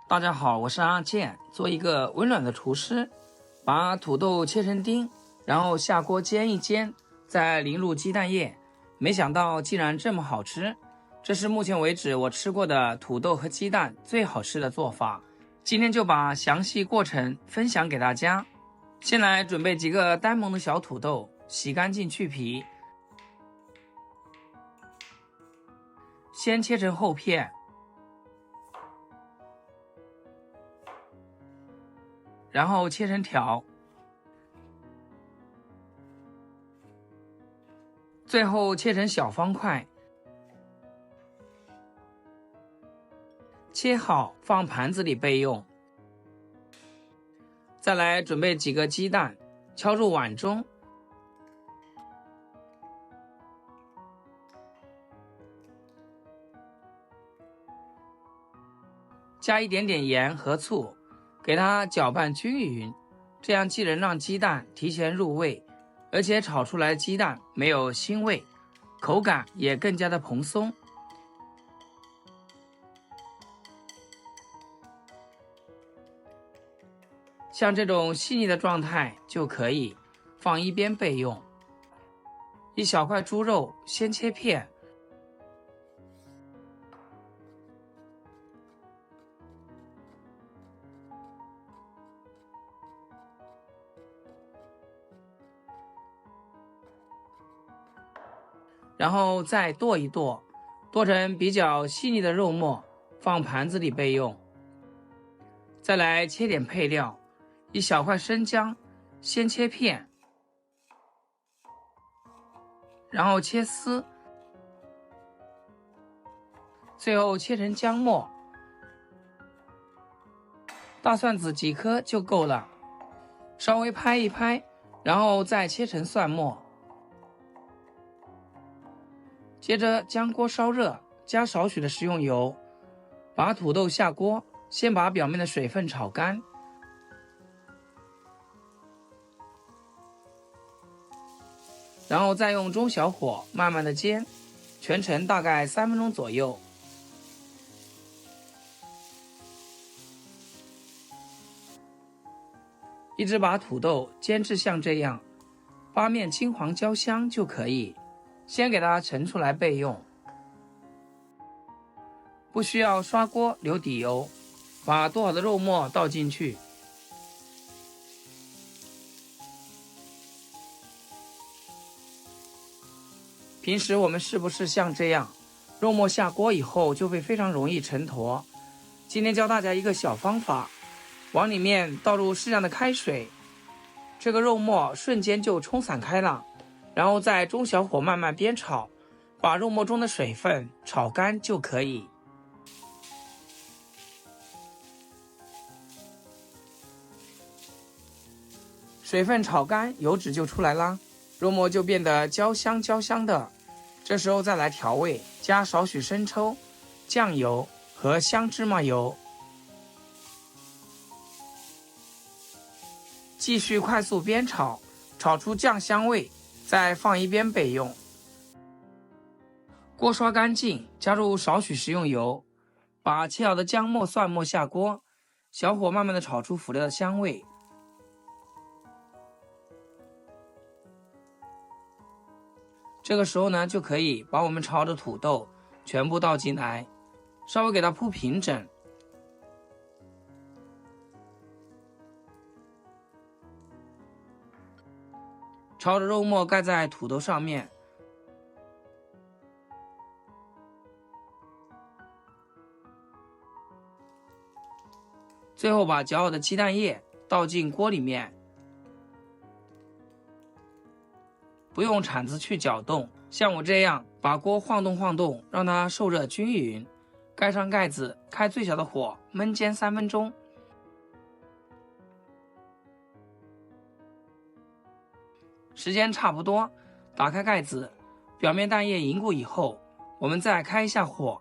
大家好，我是阿健，做一个温暖的厨师。把土豆切成丁，然后下锅煎一煎，再淋入鸡蛋液。没想到竟然这么好吃，这是目前为止我吃过的土豆和鸡蛋最好吃的做法。今天就把详细过程分享给大家。先来准备几个单萌的小土豆，洗干净去皮，先切成厚片，然后切成条，最后切成小方块，切好放盘子里备用。再来准备几个鸡蛋，敲入碗中，加一点点盐和醋，给它搅拌均匀，这样既能让鸡蛋提前入味，而且炒出来鸡蛋没有腥味，口感也更加的蓬松。像这种细腻的状态就可以放一边备用。一小块猪肉先切片，然后再剁一剁，剁成比较细腻的肉末，放盘子里备用。再来切点配料，一小块生姜先切片，然后切丝，最后切成姜末。大蒜子几颗就够了，稍微拍一拍，然后再切成蒜末。接着将锅烧热，加少许的食用油，把土豆下锅，先把表面的水分炒干，然后再用中小火慢慢的煎，全程大概3分钟左右。一直把土豆煎至像这样，八面金黄焦香就可以。先给它盛出来备用，不需要刷锅留底油。把剁好的肉末倒进去，平时我们是不是像这样，肉末下锅以后就会非常容易成坨？今天教大家一个小方法，往里面倒入适量的开水，这个肉末瞬间就冲散开了。然后在中小火慢慢煸炒，把肉末中的水分炒干就可以。水分炒干，油脂就出来啦，肉末就变得焦香焦香的。这时候再来调味，加少许生抽、酱油和香芝麻油，继续快速煸炒，炒出酱香味，再放一边备用。锅刷干净，加入少许食用油，把切好的姜末、蒜末下锅，小火慢慢的炒出辅料的香味。这个时候呢，就可以把我们炒的土豆全部倒进来，稍微给它铺平整。炒的肉末盖在土豆上面，最后把搅好的鸡蛋液倒进锅里面，不用铲子去搅动，像我这样把锅晃动晃动，让它受热均匀，盖上盖子，开最小的火焖煎3分钟。时间差不多，打开盖子，表面蛋液凝固以后，我们再开一下火，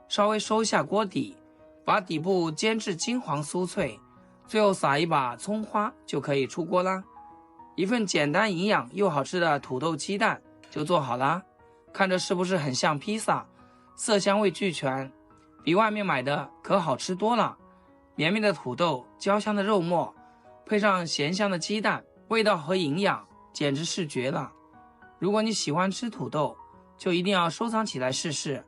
稍微收一下锅底，把底部煎至金黄酥脆，最后撒一把葱花就可以出锅啦。一份简单营养又好吃的土豆鸡蛋就做好啦。看着是不是很像披萨？色香味俱全，比外面买的可好吃多了。绵密的土豆，焦香的肉末，配上咸香的鸡蛋，味道和营养简直是绝了。如果你喜欢吃土豆，就一定要收藏起来试试，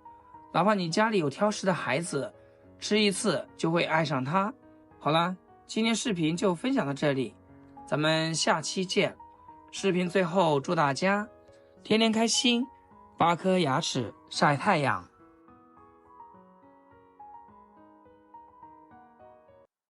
哪怕你家里有挑食的孩子，吃一次就会爱上它。好了，今天视频就分享到这里，咱们下期见。视频最后祝大家天天开心，8颗牙齿晒太阳。